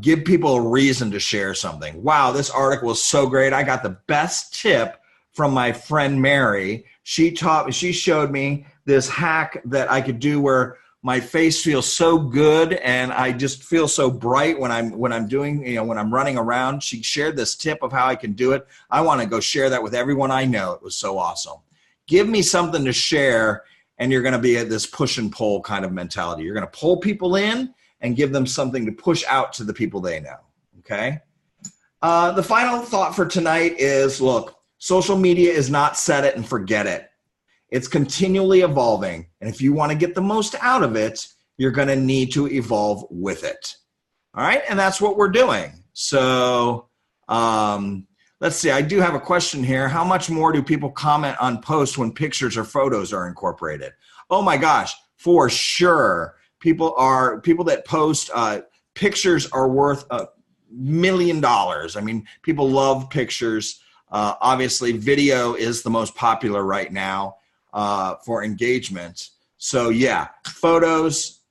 Give people a reason to share something. Wow, this article was so great. I got the best tip from my friend Mary. She showed me this hack that I could do where my face feels so good and I just feel so bright when I'm doing, when I'm running around. She shared this tip of how I can do it. I want to go share that with everyone I know. It was so awesome. Give me something to share, and you're going to be at this push and pull kind of mentality. You're going to pull people in and give them something to push out to the people they know. Okay. The final thought for tonight is, look, social media is not set it and forget it. It's continually evolving. And if you want to get the most out of it, you're going to need to evolve with it. All right. And that's what we're doing. So let's see. I do have a question here. How much more do people comment on posts when pictures or photos are incorporated? Oh my gosh, for sure. People that post pictures are worth $1 million. I mean, people love pictures. Obviously, video is the most popular right now for engagement. So yeah, photos,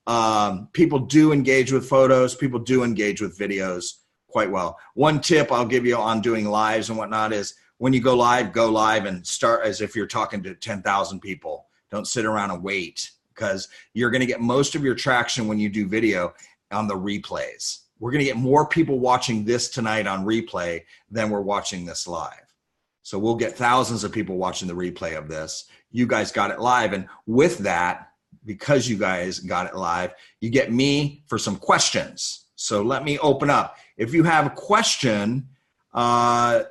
people do engage with photos. People do engage with videos quite well. One tip I'll give you on doing lives and whatnot is, when you go live and start as if you're talking to 10,000 people. Don't sit around and wait, because you're going to get most of your traction when you do video on the replays. We're going to get more people watching this tonight on replay than we're watching this live. So we'll get thousands of people watching the replay of this. You guys got it live. And with that, because you guys got it live, you get me for some questions. So let me open up. If you have a question, how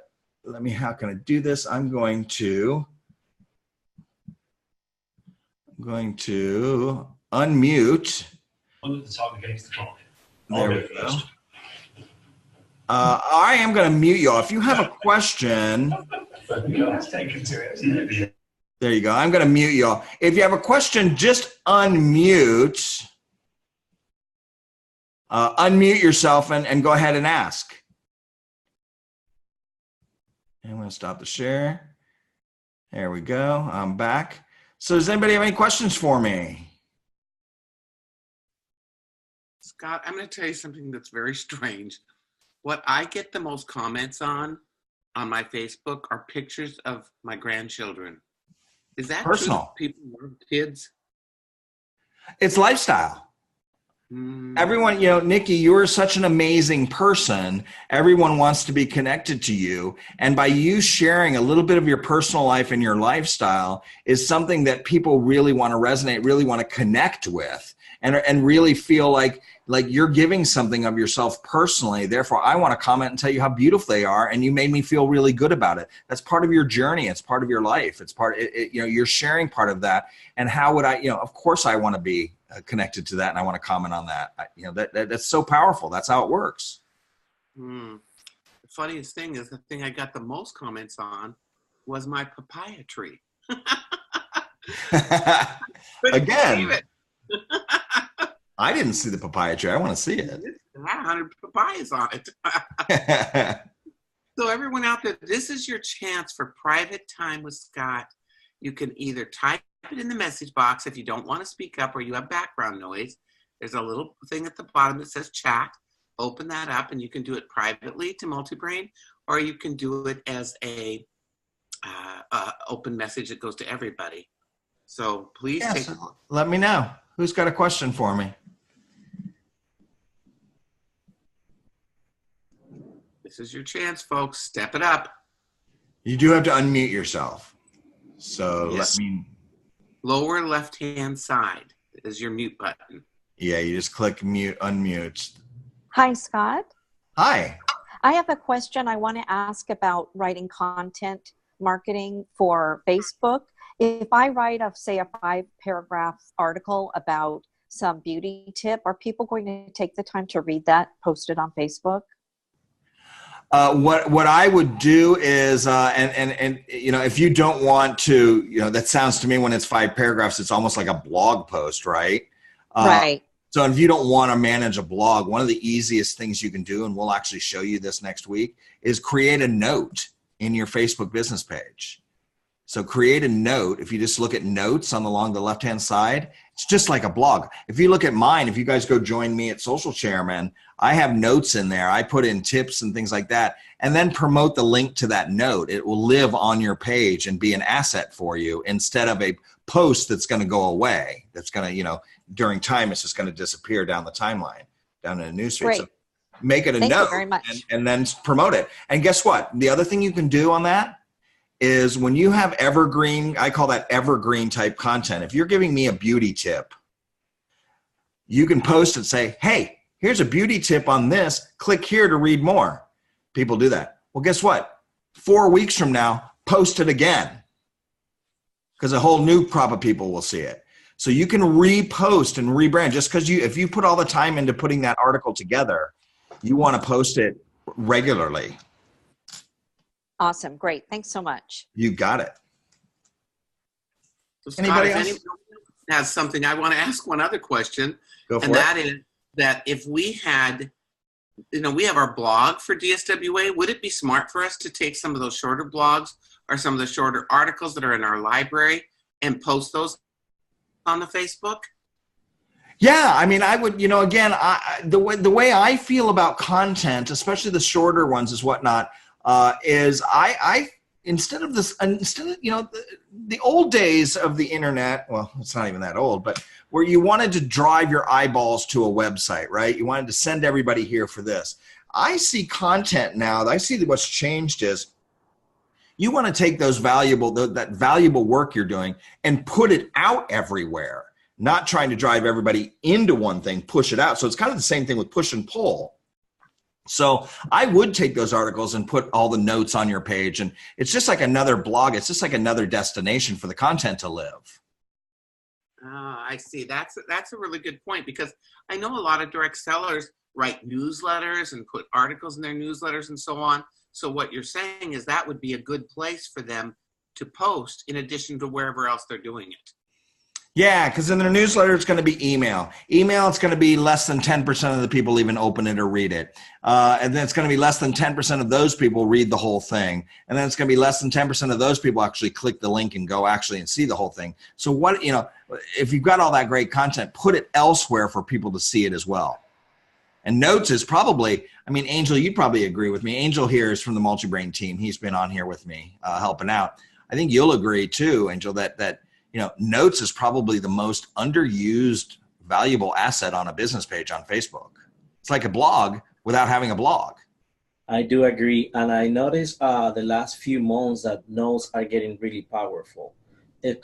can I do this? I'm going to unmute. Under the top against the clock. There we go. I am going to mute y'all. If you have a question, there you go. I'm going to mute y'all. If you have a question, just unmute. Unmute yourself and go ahead and ask. And I'm going to stop the share. There we go. I'm back. So does anybody have any questions for me? Scott, I'm going to tell you something that's very strange. What I get the most comments on my Facebook are pictures of my grandchildren. Is that personal? True? People love kids? It's lifestyle. Everyone, Nikki, you're such an amazing person. Everyone wants to be connected to you. And by you sharing a little bit of your personal life and your lifestyle is something that people really want to resonate, really want to connect with, and really feel like you're giving something of yourself personally. Therefore, I want to comment and tell you how beautiful they are. And you made me feel really good about it. That's part of your journey. It's part of your life. It's you're sharing part of that. And how would I, of course I want to be connected to that, and I want to comment on that. That's so powerful. That's how it works. The funniest thing is, the thing I got the most comments on was my papaya tree. Again, I didn't see the papaya tree. I want to see it. It's got 100 papayas on it. So everyone out there, this is your chance for private time with Scott. You can either type it in the message box if you don't want to speak up or you have background noise. There's a little thing at the bottom that says chat. Open that up, and you can do it privately to Multibrain, or you can do it as a open message that goes to everybody. So please let me know. Who's got a question for me? This is your chance, folks. Step it up. You do have to unmute yourself. So yes. Let me. Lower left-hand side is your mute button. Yeah, you just click mute, unmute. Hi, Scott. Hi. I have a question I want to ask about writing content marketing for Facebook. If I write say a 5-paragraph article about some beauty tip, are people going to take the time to read that, post it on Facebook? What I would do is, and you know, if you don't want to, you know, that sounds to me when it's 5 paragraphs, it's almost like a blog post, right? Right. So if you don't want to manage a blog, one of the easiest things you can do, and we'll actually show you this next week, is create a note in your Facebook business page. So create a note. If you just look at notes along the left-hand side, it's just like a blog. If you look at mine, if you guys go join me at Social Chairman, I have notes in there. I put in tips and things like that, and then promote the link to that note. It will live on your page and be an asset for you instead of a post that's going to go away. That's going to, you know, during time, it's just going to disappear down the timeline, down in the newsfeed. Great. So make it a Thank note you very much. and then promote it. And guess what? The other thing you can do on that is when you have evergreen, I call that evergreen type content. If you're giving me a beauty tip, you can post and say, hey, here's a beauty tip on this. Click here to read more. People do that. Well, guess what? 4 weeks from now, post it again because a whole new crop of people will see it. So you can repost and rebrand just because if you put all the time into putting that article together, you want to post it regularly. Awesome. Great. Thanks so much. You got it. So Scott, Anybody if else? anyone has something, I want to ask one other question. Go for and it. that is that if we had, you know, we have our blog for DSWA, would it be smart for us to take some of those shorter blogs or some of the shorter articles that are in our library and post those on the Facebook? Yeah, I mean, I would, you know, again, the way I feel about content, especially the shorter ones, is whatnot. Is I instead of, you know, the old days of the internet, well, it's not even that old, but where you wanted to drive your eyeballs to a website, right? You wanted to send everybody here for this. I see content now, I see that what's changed is you want to take those that valuable work you're doing and put it out everywhere, not trying to drive everybody into one thing, push it out. So it's kind of the same thing with push and pull. So I would take those articles and put all the notes on your page, and it's just like another blog. It's just like another destination for the content to live. I see. That's a really good point, because I know a lot of direct sellers write newsletters and put articles in their newsletters and so on. So what you're saying is that would be a good place for them to post in addition to wherever else they're doing it. Yeah, because in their newsletter, it's going to be email. Email, it's going to be less than 10% of the people even open it or read it. And then it's going to be less than 10% of those people read the whole thing. And then it's going to be less than 10% of those people actually click the link and go actually and see the whole thing. So what, you know, if you've got all that great content, put it elsewhere for people to see it as well. And notes is probably, I mean, Angel, you'd probably agree with me. Angel here is from the Multibrain team. He's been on here with me helping out. I think you'll agree too, Angel, that you know, notes is probably the most underused, valuable asset on a business page on Facebook. It's like a blog without having a blog. I do agree. And I noticed the last few months that notes are getting really powerful,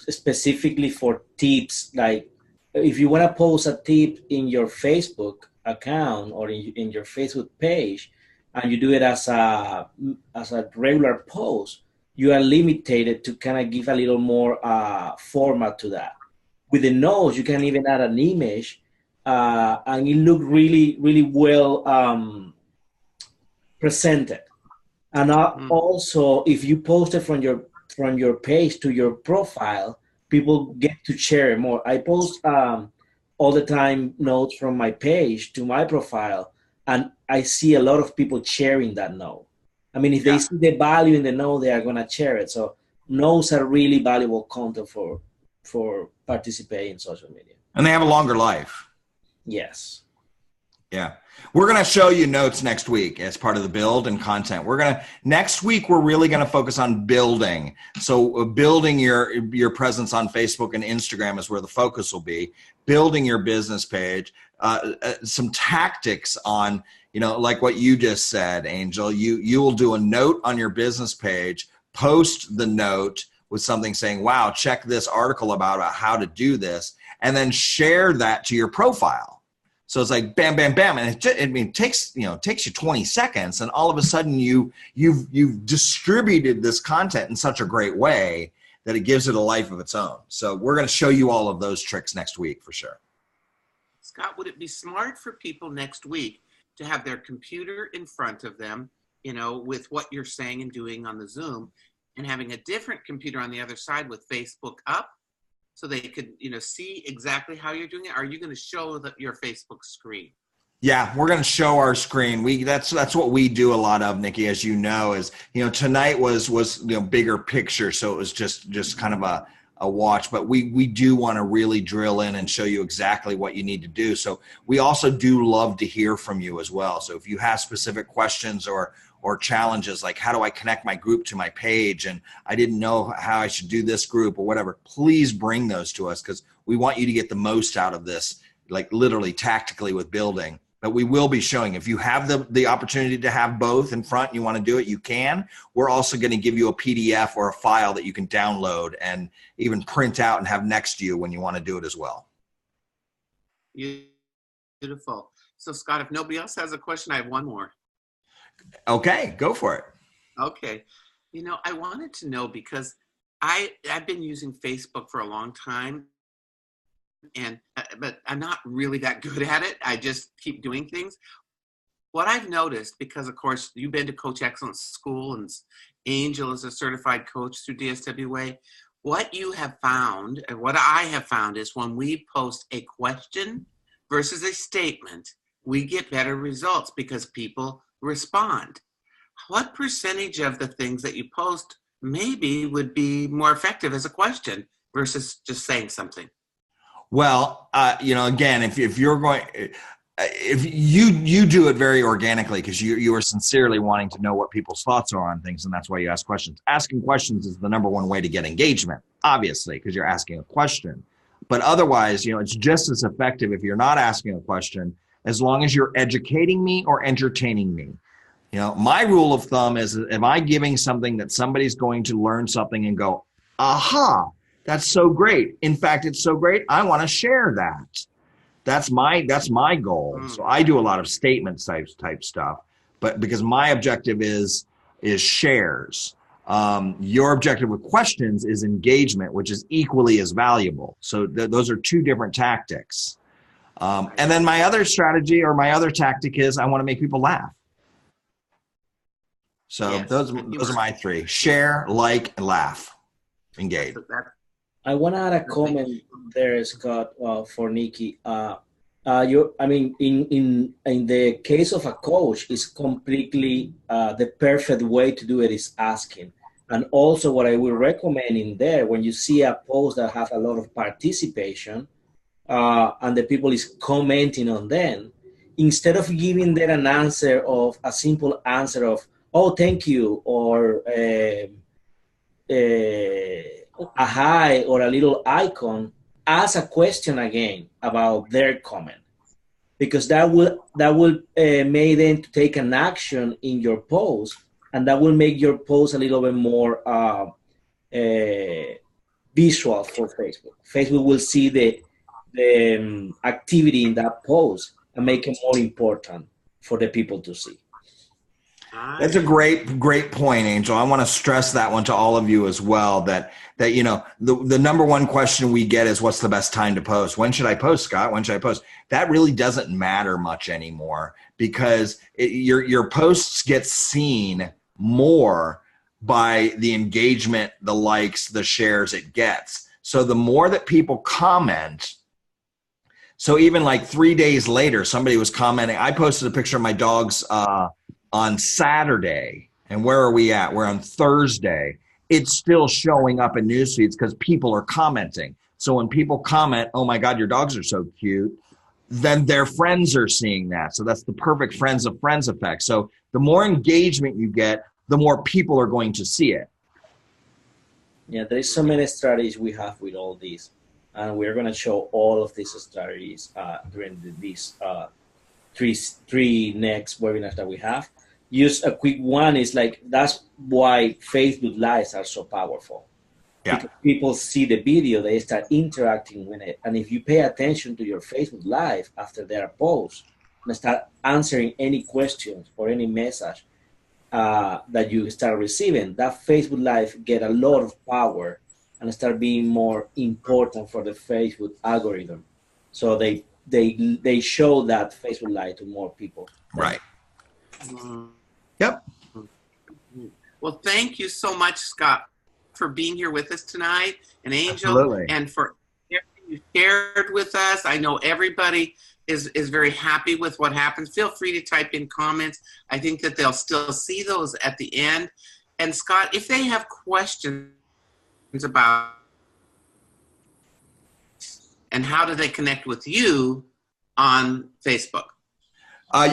specifically for tips. Like if you want to post a tip in your Facebook account or in your Facebook page, and you do it as a regular post, you are limited to kind of give a little more format to that. With the notes, you can even add an image, and it look really, really well presented. And also, if you post it from your page to your profile, people get to share more. I post all the time notes from my page to my profile, and I see a lot of people sharing that note. I mean, if they see the value in the note, they are going to share it. So notes are really valuable content for participating in social media. And they have a longer life. Yes. Yeah. We're going to show you notes next week as part of the build and content. Next week, we're really going to focus on building. So building your presence on Facebook and Instagram is where the focus will be. Building your business page, some tactics on, you know, like what you just said, Angel. You will do a note on your business page, post the note with something saying, wow, check this article about how to do this, and then share that to your profile. So it's like bam, bam, bam, and it takes you 20 seconds, and all of a sudden you've distributed this content in such a great way that it gives it a life of its own. So we're going to show you all of those tricks next week for sure. Scott, would it be smart for people next week to have their computer in front of them, with what you're saying and doing on the Zoom, and having a different computer on the other side with Facebook up, so they could, see exactly how you're doing it? Are you going to show your Facebook screen? Yeah, we're going to show our screen. That's what we do a lot of, Nikki, as you know, is, tonight was bigger picture. So it was just kind of a watch, but we do want to really drill in and show you exactly what you need to do. So we also do love to hear from you as well. So if you have specific questions or challenges, like how do I connect my group to my page, and I didn't know how I should do this group or whatever, please bring those to us, because we want you to get the most out of this, like literally tactically with building. But we will be showing, if you have the opportunity to have both in front and you want to do it, you can. We're also going to give you a PDF or a file that you can download and even print out and have next to you when you want to do it as well. Beautiful. So Scott, if nobody else has a question, I have one more. Okay, go for it. Okay. I wanted to know, because I've been using Facebook for a long time, but I'm not really that good at it. I just keep doing things. What I've noticed, because of course you've been to Coach Excellence School and Angel is a certified coach through DSWA, what you have found, and what I have found, is when we post a question versus a statement, we get better results because people respond. What percentage of the things that you post maybe would be more effective as a question versus just saying something? Well, again, if you're going, if you do it very organically, because you are sincerely wanting to know what people's thoughts are on things, and that's why you ask questions. Asking questions is the number one way to get engagement, obviously, because you're asking a question. But otherwise, it's just as effective if you're not asking a question, as long as you're educating me or entertaining me. My rule of thumb is, am I giving something that somebody's going to learn something and go, aha, that's so great. In fact, it's so great, I want to share that. That's my goal. So I do a lot of statement type stuff, but because my objective is shares. Your objective with questions is engagement, which is equally as valuable. So those are two different tactics. And then my other strategy or my other tactic is I want to make people laugh. So yes, those are my three: share, like, and laugh. Engage. I want to add a comment there, Scott, for Nikki. In the case of a coach, it's completely the perfect way to do it is asking. And also what I would recommend in there, when you see a post that have a lot of participation and the people is commenting on them, instead of giving them an answer of a simple answer of, oh, thank you, or a hi or a little icon, ask a question again about their comment, because that will make them to take an action in your post, and that will make your post a little bit more visual for Facebook. Facebook will see the activity in that post and make it more important for the people to see. That's a great point, Angel. I want to stress that one to all of you as well, that the number one question we get is, what's the best time to post? When should I post, Scott? When should I post? That really doesn't matter much anymore, because your posts get seen more by the engagement, the likes, the shares it gets. So the more that people comment, so even like 3 days later, somebody was commenting. I posted a picture of my dogs on Saturday, and where are we at? We're on Thursday. It's still showing up in news feeds because people are commenting. So when people comment, oh my God, your dogs are so cute, then their friends are seeing that. So that's the perfect friends of friends effect. So the more engagement you get, the more people are going to see it. Yeah, there is so many strategies we have with all these, and we're going to show all of these strategies during these three next webinars that we have. Just a quick one is like, that's why Facebook Lives are so powerful. Yeah. Because people see the video, they start interacting with it. And if you pay attention to your Facebook Live after their post and start answering any questions or any message that you start receiving, that Facebook Live get a lot of power and start being more important for the Facebook algorithm. So they show that Facebook Live to more people. Right. Mhm. Yep. Well, thank you so much, Scott, for being here with us tonight, and Angel, Absolutely. and for everything you shared with us. I know everybody is very happy with what happens. Feel free to type in comments. I think that they'll still see those at the end. And Scott, if they have questions about and how do they connect with you on Facebook?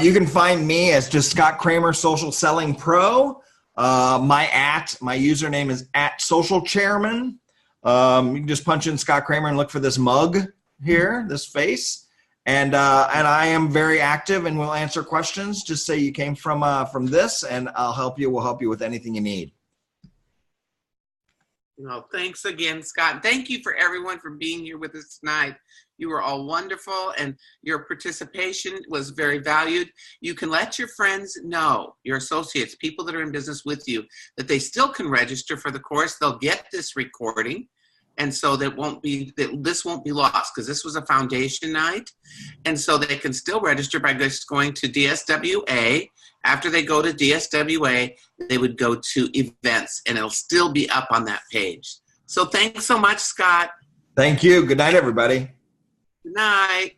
You can find me as just Scott Kramer, Social Selling Pro. My username is @socialchairman. You can just punch in Scott Kramer and look for this mug here, this face. And I am very active and will answer questions. Just say you came from this, and I'll help you. We'll help you with anything you need. Well, thanks again, Scott. Thank you for everyone for being here with us tonight. You were all wonderful, and your participation was very valued. You can let your friends know, your associates, people that are in business with you, that they still can register for the course. They'll get this recording, and so this won't be lost, because this was a foundation night. And so they can still register by just going to DSWA. After they go to DSWA, they would go to events, and it'll still be up on that page. So thanks so much, Scott. Thank you. Good night, everybody. Good night.